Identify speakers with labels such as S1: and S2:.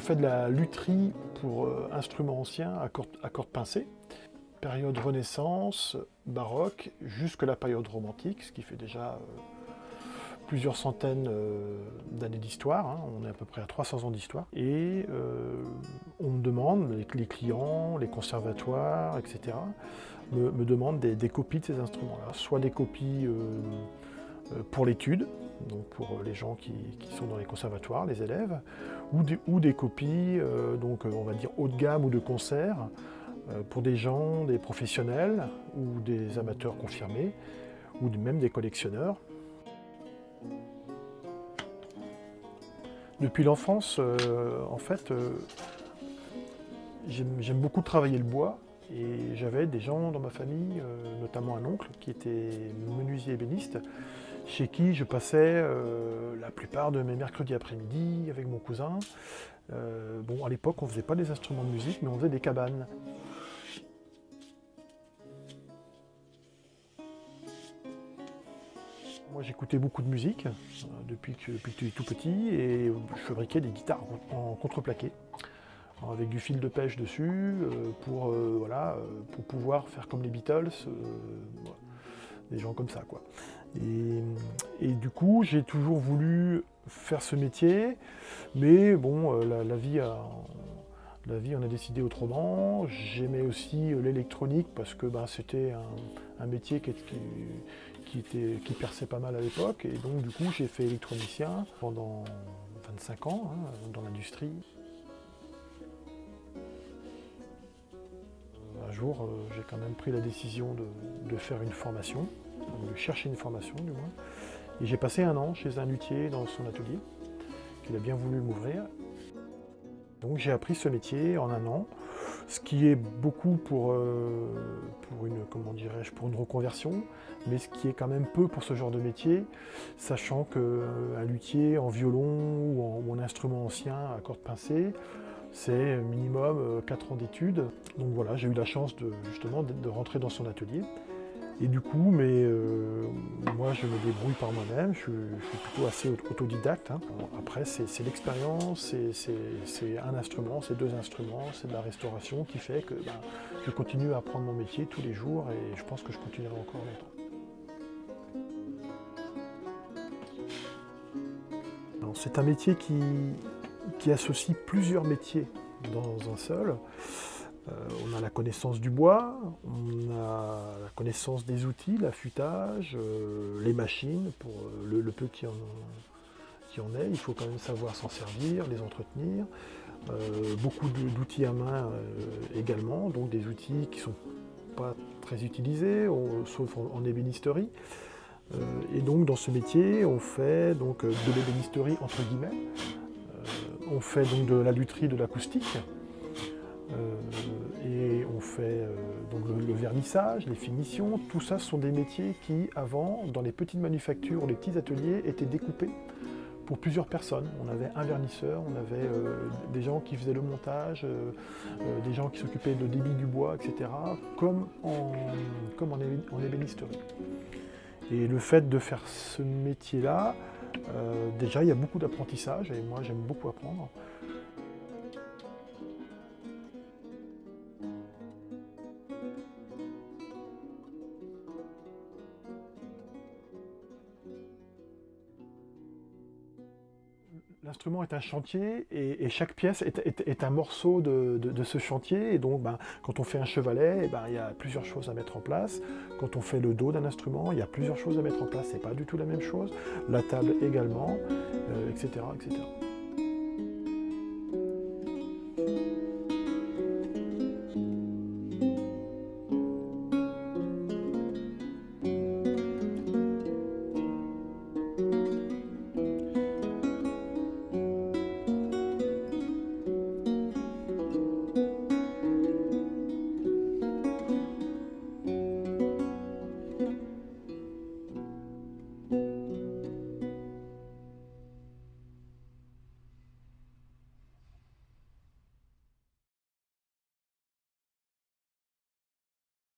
S1: fais de la lutherie pour instruments anciens à cordes pincées, période Renaissance, baroque, jusque la période romantique, ce qui fait déjà plusieurs centaines d'années d'histoire, hein. On est à peu près à 300 ans d'histoire. Et on me demande, les clients, les conservatoires, etc., me demandent des copies de ces instruments-là. Soit des copies pour l'étude, donc pour les gens qui sont dans les conservatoires, les élèves, ou des copies, donc on va dire haut de gamme ou de concert, pour des gens, des professionnels, ou des amateurs confirmés, ou même des collectionneurs. Depuis l'enfance, en fait, j'aime beaucoup travailler le bois, et j'avais des gens dans ma famille, notamment un oncle qui était menuisier ébéniste, chez qui je passais la plupart de mes mercredis après-midi avec mon cousin. Bon, à l'époque, on ne faisait pas des instruments de musique, mais on faisait des cabanes. Moi, j'écoutais beaucoup de musique depuis que j'étais tout petit, et je fabriquais des guitares en contreplaqué, avec du fil de pêche dessus, pour pouvoir faire comme les Beatles, des gens comme ça, quoi. Et du coup, j'ai toujours voulu faire ce métier, mais bon, la vie en a décidé autrement. J'aimais aussi l'électronique parce que c'était un métier qui perçait pas mal à l'époque, et donc du coup j'ai fait électronicien pendant 25 ans, hein, dans l'industrie. Un jour, j'ai quand même pris la décision de faire une formation, de chercher une formation du moins. Et j'ai passé un an chez un luthier dans son atelier, qu'il a bien voulu m'ouvrir. Donc j'ai appris ce métier en un an, ce qui est beaucoup pour une reconversion, mais ce qui est quand même peu pour ce genre de métier, sachant qu'un luthier en violon ou en instrument ancien à cordes pincées, c'est minimum 4 ans d'études. Donc voilà, j'ai eu la chance justement de rentrer dans son atelier. Et du coup, moi je me débrouille par moi-même, je suis plutôt assez autodidacte, hein. Après, c'est l'expérience, c'est un instrument, c'est deux instruments, c'est de la restauration qui fait que je continue à apprendre mon métier tous les jours, et je pense que je continuerai encore longtemps. C'est un métier qui associe plusieurs métiers dans un seul. On a la connaissance du bois, on a la connaissance des outils, l'affûtage, les machines, pour le peu qui en est. Il faut quand même savoir s'en servir, les entretenir. Beaucoup d'outils à main également, donc des outils qui ne sont pas très utilisés, sauf en ébénisterie. Et donc dans ce métier, on fait donc, de l'ébénisterie entre guillemets. On fait donc de la lutherie, de l'acoustique. Et on fait donc le vernissage, les finitions. Tout ça sont des métiers qui, avant, dans les petites manufactures ou les petits ateliers, étaient découpés pour plusieurs personnes. On avait un vernisseur, on avait des gens qui faisaient le montage, des gens qui s'occupaient de débit du bois, etc., comme en ébénisterie. Et le fait de faire ce métier-là, déjà il y a beaucoup d'apprentissage, et moi j'aime beaucoup apprendre. L'instrument est un chantier, et chaque pièce est un morceau de ce chantier. Et donc, quand on fait un chevalet, il y a plusieurs choses à mettre en place. Quand on fait le dos d'un instrument, il y a plusieurs choses à mettre en place. C'est pas du tout la même chose. La table également, etc., etc.